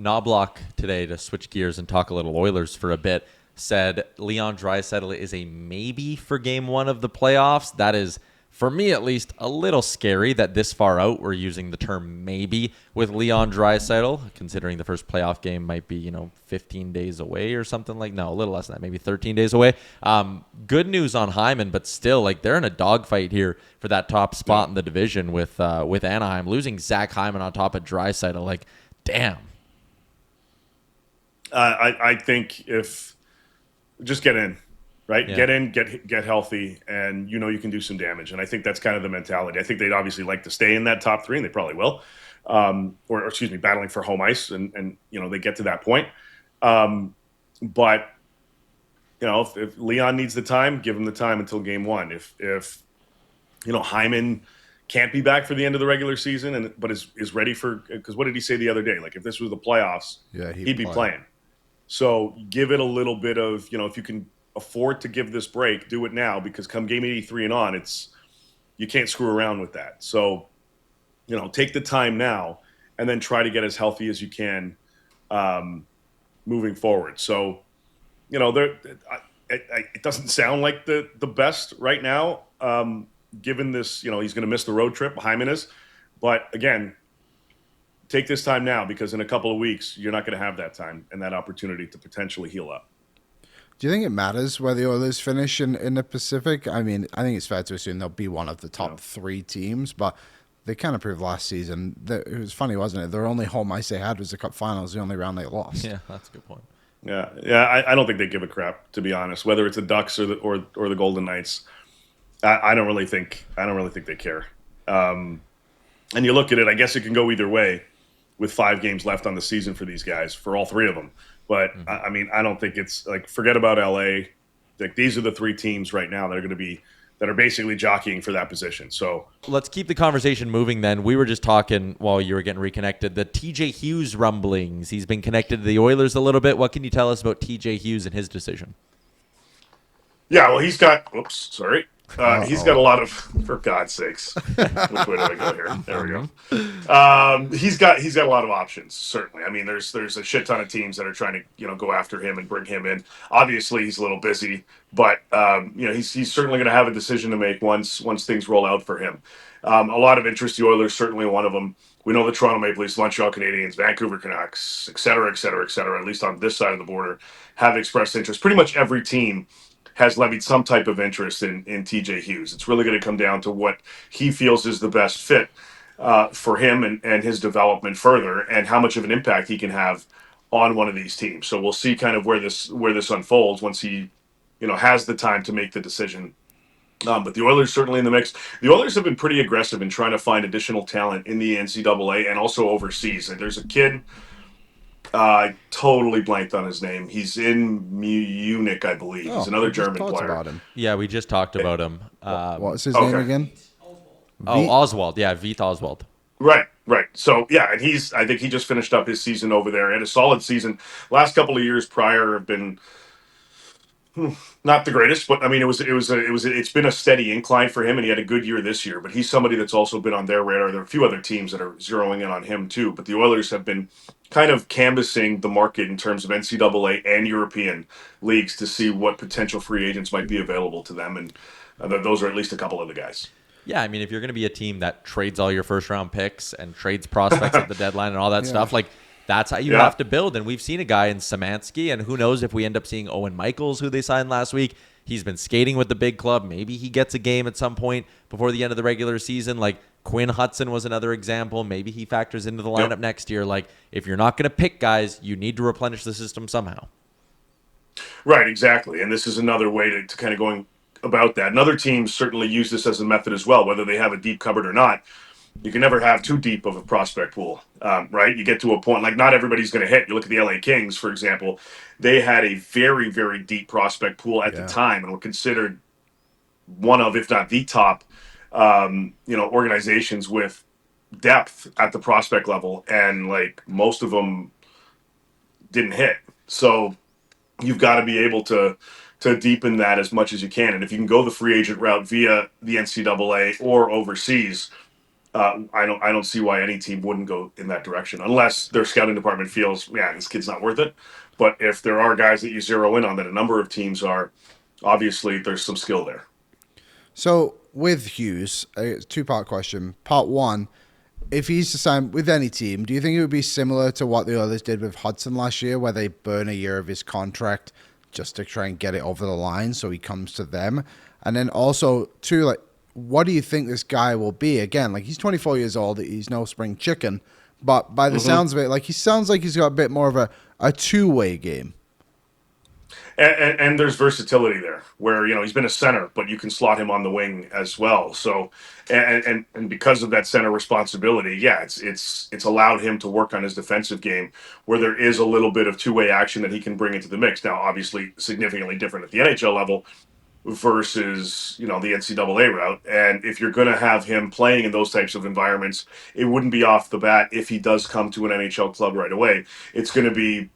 Knobloch today, to switch gears and talk a little Oilers for a bit, said Leon Draisaitl is a maybe for game one of the playoffs. That is, for me at least, a little scary that this far out we're using the term maybe with Leon Draisaitl, considering the first playoff game might be, 15 days away or something a little less than that, maybe 13 days away. Good news on Hyman, but still, they're in a dogfight here for that top spot in the division with Anaheim. Losing Zach Hyman on top of Draisaitl, damn. I think if just get in, right? Yeah. Get in, get healthy, and you can do some damage. And I think that's kind of the mentality. I think they'd obviously like to stay in that top three, and they probably will. Or excuse me, battling for home ice, and they get to that point. But if Leon needs the time, give him the time until game one. If Hyman can't be back for the end of the regular season, but is ready for, because what did he say the other day? If this was the playoffs, he'd be playing. So give it a little bit of, if you can afford to give this break, do it now, because come game 83 and on, you can't screw around with that. So, take the time now and then try to get as healthy as you can moving forward. So, it doesn't sound like the best right now, given this, he's going to miss the road trip, Hyman is. But again, take this time now, because in a couple of weeks, you're not going to have that time and that opportunity to potentially heal up. Do you think it matters where the Oilers finish in the Pacific? I mean, I think it's fair to assume they'll be one of the top three teams, but they kind of proved last season that it was funny, wasn't it? Their only home ice they had was the Cup Finals, the only round they lost. Yeah, that's a good point. Yeah. I don't think they give a crap, to be honest. Whether it's the Ducks or the Golden Knights, I don't really think they care. And you look at it, I guess it can go either way, with 5 games left on the season for these guys, for all 3 of them. But I mean, I don't think it's forget about LA. These are the 3 teams right now that are basically jockeying for that position. So let's keep the conversation moving then. We were just talking while you were getting reconnected, the TJ Hughes rumblings. He's been connected to the Oilers a little bit. What can you tell us about TJ Hughes and his decision? Yeah, well, he's got he's got a lot of, for God's sakes. Which way do I go here? There we go. He's got a lot of options, certainly. I mean, there's a shit ton of teams that are trying to go after him and bring him in. Obviously, he's a little busy, but he's certainly going to have a decision to make once things roll out for him. A lot of interest. The Oilers certainly one of them. We know the Toronto Maple Leafs, Montreal Canadiens, Vancouver Canucks, et cetera, et cetera, et cetera. At least on this side of the border, have expressed interest. Pretty much every team has levied some type of interest in TJ Hughes. It's really going to come down to what he feels is the best fit for him and his development further, and how much of an impact he can have on one of these teams. So we'll see kind of where this unfolds once he has the time to make the decision. But the Oilers certainly in the mix. The Oilers have been pretty aggressive in trying to find additional talent in the NCAA and also overseas. And there's a kid, I totally blanked on his name. He's in Munich, I believe. He's another German player. About him. Yeah, we just talked about him. What's his name again? Oswald. Yeah, Vít Oswald. Right. So, yeah, and I think he just finished up his season over there. Had a solid season. Last couple of years prior have been not the greatest, but I mean, it's been a steady incline for him, and he had a good year this year. But he's somebody that's also been on their radar. There are a few other teams that are zeroing in on him too. But the Oilers have been kind of canvassing the market in terms of NCAA and European leagues to see what potential free agents might be available to them, and those are at least a couple of the guys. Yeah, I mean, if you're going to be a team that trades all your first-round picks and trades prospects at the deadline and all that stuff, that's how you have to build. And we've seen a guy in Szymanski, and who knows if we end up seeing Owen Michaels, who they signed last week. He's been skating with the big club. Maybe he gets a game at some point before the end of the regular season. Quinn Hudson was another example. Maybe he factors into the lineup next year. If you're not going to pick guys, you need to replenish the system somehow. Right, exactly. And this is another way to kind of going about that. And other teams certainly use this as a method as well, whether they have a deep cupboard or not. You can never have too deep of a prospect pool, right? You get to a point, not everybody's going to hit. You look at the LA Kings, for example. They had a very, very deep prospect pool at the time and were considered one of, if not the top, organizations with depth at the prospect level. And, most of them didn't hit. So you've got to be able to deepen that as much as you can. And if you can go the free agent route via the NCAA or overseas, I don't see why any team wouldn't go in that direction unless their scouting department feels, yeah, this kid's not worth it. But if there are guys that you zero in on, that a number of teams are, obviously there's some skill there. So with Hughes, a two-part question. Part one, if he's to sign with any team, do you think it would be similar to what the Oilers did with Hudson last year, where they burn a year of his contract just to try and get it over the line so he comes to them? And then also, two, like, what do you think this guy will be? Again, like, he's 24 years old. He's no spring chicken. But by the sounds of it, like, he sounds like he's got a bit more of a two-way game. And there's versatility there, where he's been a center, but you can slot him on the wing as well. So, and because of that center responsibility, yeah, it's allowed him to work on his defensive game, where there is a little bit of two-way action that he can bring into the mix. Now, obviously, significantly different at the NHL level versus the NCAA route. And if you're going to have him playing in those types of environments, it wouldn't be off the bat if he does come to an NHL club right away. It's going to be,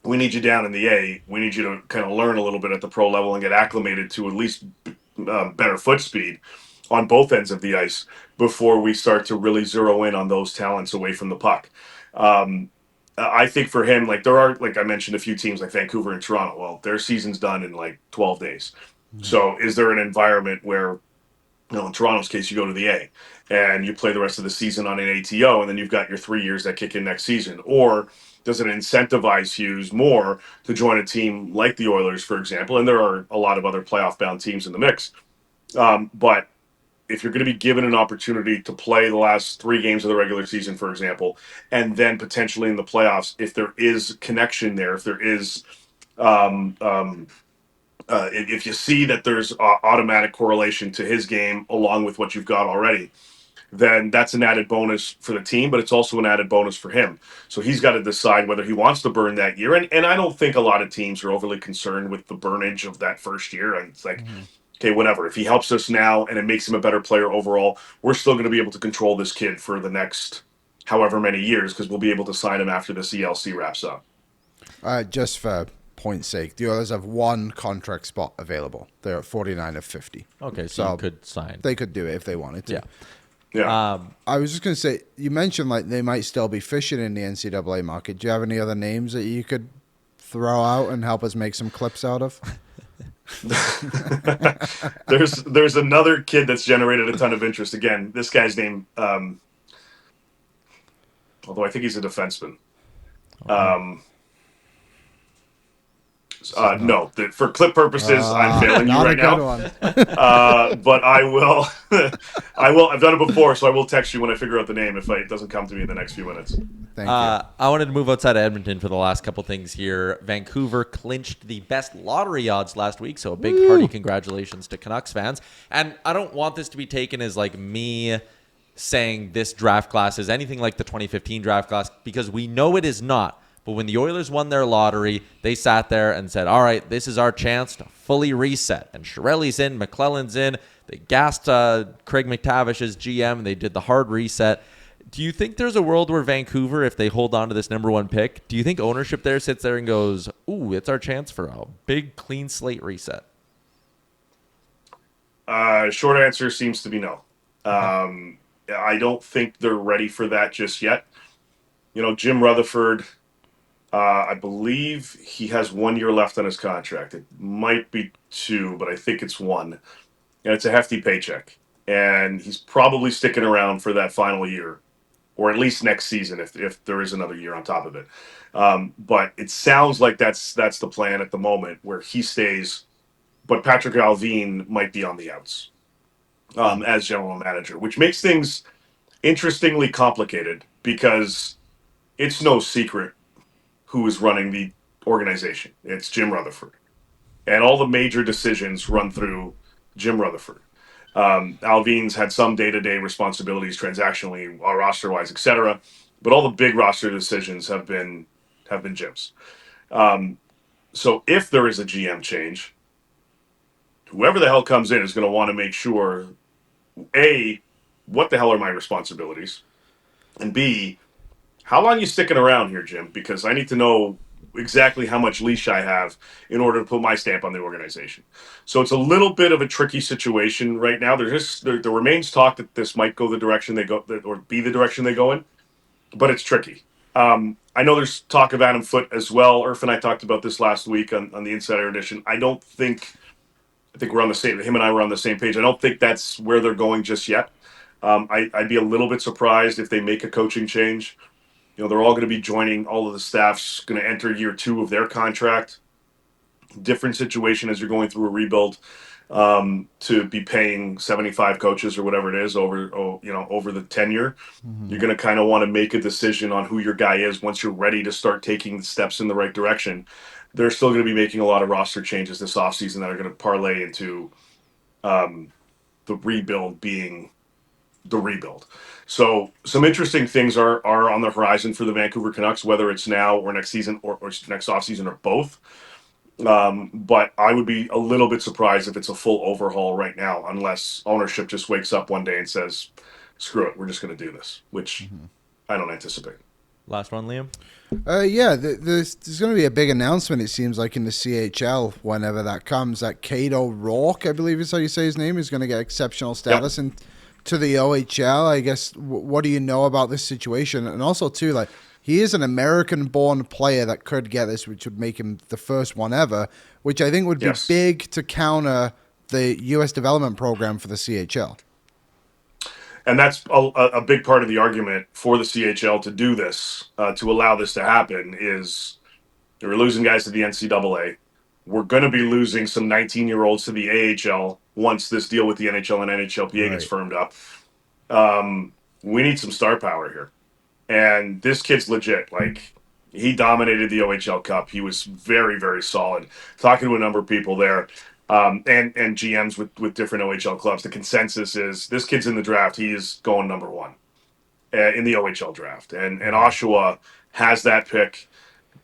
we need you down in the A. We need you to kind of learn a little bit at the pro level and get acclimated to at least better foot speed on both ends of the ice before we start to really zero in on those talents away from the puck. I think for him, like, there are, like I mentioned, a few teams like Vancouver and Toronto. Well, their season's done in like 12 days. So is there an environment where, in Toronto's case, you go to the A and you play the rest of the season on an ATO, and then you've got your 3 years that kick in next season? Or does it incentivize Hughes more to join a team like the Oilers, for example? And there are a lot of other playoff-bound teams in the mix. But if you're going to be given an opportunity to play the last 3 games of the regular season, for example, and then potentially in the playoffs, if there is connection there, if there is if you see that there's automatic correlation to his game along with what you've got already, then that's an added bonus for the team, but it's also an added bonus for him. So he's got to decide whether he wants to burn that year. And I don't think a lot of teams are overly concerned with the burnage of that first year. And it's like, okay, whatever. If he helps us now and it makes him a better player overall, we're still going to be able to control this kid for the next however many years, because we'll be able to sign him after the CLC wraps up. Just for point's sake, the Oilers have one contract spot available. They're at 49 of 50. Okay, so you could sign. They could do it if they wanted to. Yeah. Yeah. I was just going to say, you mentioned like they might still be fishing in the NCAA market. Do you have any other names that you could throw out and help us make some clips out of? There's another kid that's generated a ton of interest. Again, this guy's name, although I think he's a defenseman. No, for clip purposes, I'm failing you right now. But I will. I've done it before, so I will text you when I figure out the name if it doesn't come to me in the next few minutes. Thank you. I wanted to move outside of Edmonton for the last couple things here. Vancouver clinched the best lottery odds last week, so a big hearty congratulations to Canucks fans. And I don't want this to be taken as like me saying this draft class is anything like the 2015 draft class, because we know it is not. But when the Oilers won their lottery, they sat there and said, all right, this is our chance to fully reset. And Chiarelli's in, McClellan's in. They gassed Craig McTavish as GM. They did the hard reset. Do you think there's a world where Vancouver, if they hold on to this number 1 pick, do you think ownership there sits there and goes, ooh, it's our chance for a big clean slate reset? Short answer seems to be no. I don't think they're ready for that just yet. Jim Rutherford, I believe he has 1 year left on his contract. It might be 2, but I think it's 1. And it's a hefty paycheck. And he's probably sticking around for that final year, or at least next season if there is another year on top of it. But it sounds like that's the plan at the moment, where he stays, but Patrick Alvin might be on the outs as general manager, which makes things interestingly complicated, because it's no secret who is running the organization. It's Jim Rutherford. And all the major decisions run through Jim Rutherford. Alvin's had some day-to-day responsibilities transactionally, roster-wise, etc. But all the big roster decisions have been Jim's. So if there is a GM change, whoever the hell comes in is going to want to make sure, A, what the hell are my responsibilities? And B, how long are you sticking around here, Jim? Because I need to know exactly how much leash I have in order to put my stamp on the organization. So it's a little bit of a tricky situation right now. There remains talk that this might go the direction they go, or be the direction they go in, but it's tricky. I know there's talk of Adam Foote as well. Irf and I talked about this last week on the Insider Edition. I think we're on the same. Him and I were on the same page. I don't think that's where they're going just yet. I'd be a little bit surprised if they make a coaching change. You know, they're all going to be joining. All of the staff's going to enter year 2 of their contract. Different situation as you're going through a rebuild. To be paying 75 coaches or whatever it is over the tenure, you're going to kind of want to make a decision on who your guy is once you're ready to start taking steps in the right direction. They're still going to be making a lot of roster changes this offseason that are going to parlay into the rebuild being the rebuild. So some interesting things are on the horizon for the Vancouver Canucks, whether it's now or next season or next offseason or both. But I would be a little bit surprised if it's a full overhaul right now, unless ownership just wakes up one day and says, screw it, we're just going to do this, which I don't anticipate. Last one, Liam? Yeah, there's going to be a big announcement, it seems like, in the CHL whenever that comes. That Kade O'Rourke, I believe is how you say his name, is going to get exceptional status and to the OHL. I guess, what do you know about this situation? And also, too, like, he is an American-born player that could get this, which would make him the first one ever, which I think would be big to counter the U.S. development program for the CHL. And that's a big part of the argument for the CHL to do this, to allow this to happen, is we're losing guys to the NCAA. We're going to be losing some 19-year-olds to the AHL once this deal with the NHL and NHLPA gets firmed up. We need some star power here. And this kid's legit. Like, he dominated the OHL Cup. He was very, very solid. Talking to a number of people there, and GMs with different OHL clubs, the consensus is this kid's in the draft. He is going number 1 in the OHL draft. And Oshawa has that pick.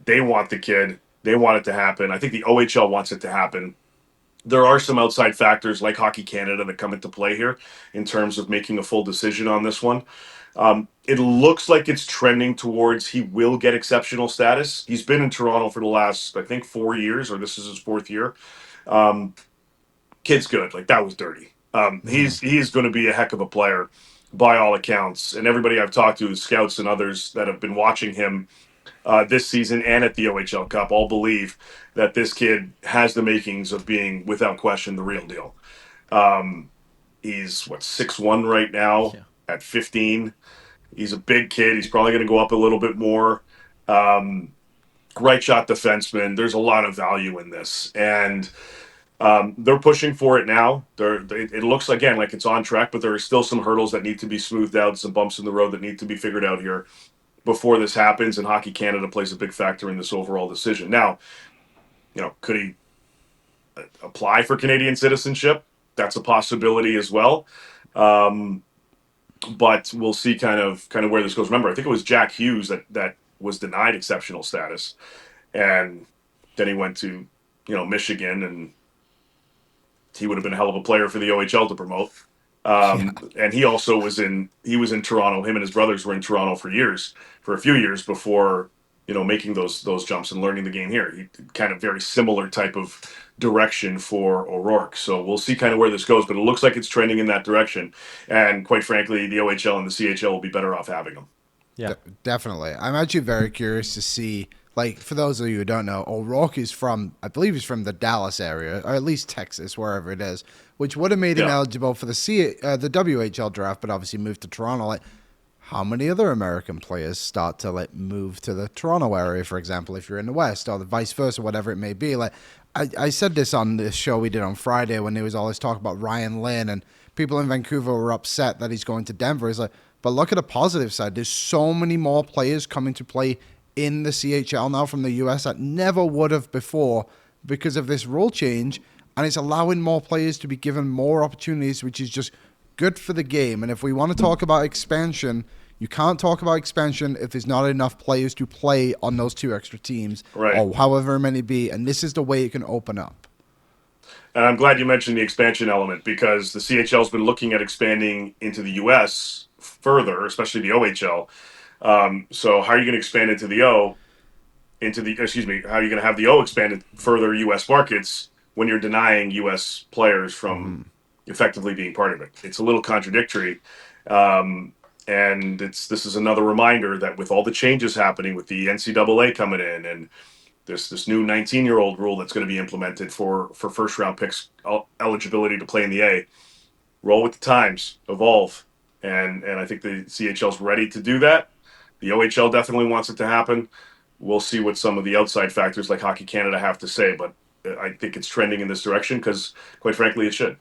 They want the kid. They want it to happen. I think the OHL wants it to happen. There are some outside factors like Hockey Canada that come into play here in terms of making a full decision on this one. It looks like it's trending towards he will get exceptional status. He's been in Toronto for the last, I think, 4 years, or this is his 4th year. Kid's good. Like, that was dirty. He's going to be a heck of a player by all accounts. And everybody I've talked to, scouts and others that have been watching him this season and at the OHL Cup, all believe that this kid has the makings of being, without question, the real deal. He's 6'1" right now at 15. He's a big kid. He's probably going to go up a little bit more. Right shot defenseman. There's a lot of value in this, and they're pushing for it now. It looks again like it's on track, but there are still some hurdles that need to be smoothed out, some bumps in the road that need to be figured out here before this happens, and Hockey Canada plays a big factor in this overall decision. Now, could he apply for Canadian citizenship? That's a possibility as well. But we'll see kind of where this goes. Remember, I think it was Jack Hughes that was denied exceptional status, and then he went to Michigan, and he would have been a hell of a player for the OHL to promote. And he also was in Toronto. Him and his brothers were in Toronto for a few years before making those jumps and learning the game here. He kind of very similar type of direction for O'Rourke. So we'll see kind of where this goes, but it looks like it's trending in that direction. And quite frankly, the OHL and the CHL will be better off having him. Yeah, definitely. I'm actually very curious to see, like, for those of you who don't know, O'Rourke is I believe he's from the Dallas area, or at least Texas, wherever it is, which would have made him eligible for the WHL draft, but obviously moved to Toronto. Like, how many other American players start to move to the Toronto area, for example, if you're in the West, or the vice versa, whatever it may be? Like, I said this on this show we did on Friday when there was all this talk about Ryan Lynn, and people in Vancouver were upset that he's going to Denver. He's like, but look at the positive side. There's so many more players coming to play in the CHL now from the US that never would have before because of this rule change, and it's allowing more players to be given more opportunities, which is just good for the game. And if we want to talk about expansion, you can't talk about expansion if there's not enough players to play on those 2 extra teams, or however many be, and this is the way it can open up. And I'm glad you mentioned the expansion element, because the CHL's been looking at expanding into the US further, especially the OHL. So how are you going to expand into the O into the, how are you going to have the O expanded further U.S. markets when you're denying U.S. players from effectively being part of it? It's a little contradictory. And this is another reminder that with all the changes happening with the NCAA coming in and this new 19-year-old rule that's going to be implemented for first round picks eligibility to play in the A, roll with the times, evolve. And I think the CHL's ready to do that. The OHL definitely wants it to happen. We'll see what some of the outside factors like Hockey Canada have to say, but I think it's trending in this direction because, quite frankly, it should.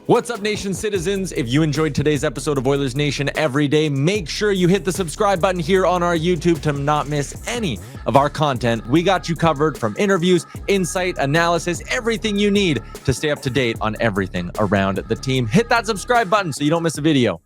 What's up, Nation citizens? If you enjoyed today's episode of Oilers Nation Every Day, make sure you hit the subscribe button here on our YouTube to not miss any of our content. We got you covered from interviews, insight, analysis, everything you need to stay up to date on everything around the team. Hit that subscribe button so you don't miss a video.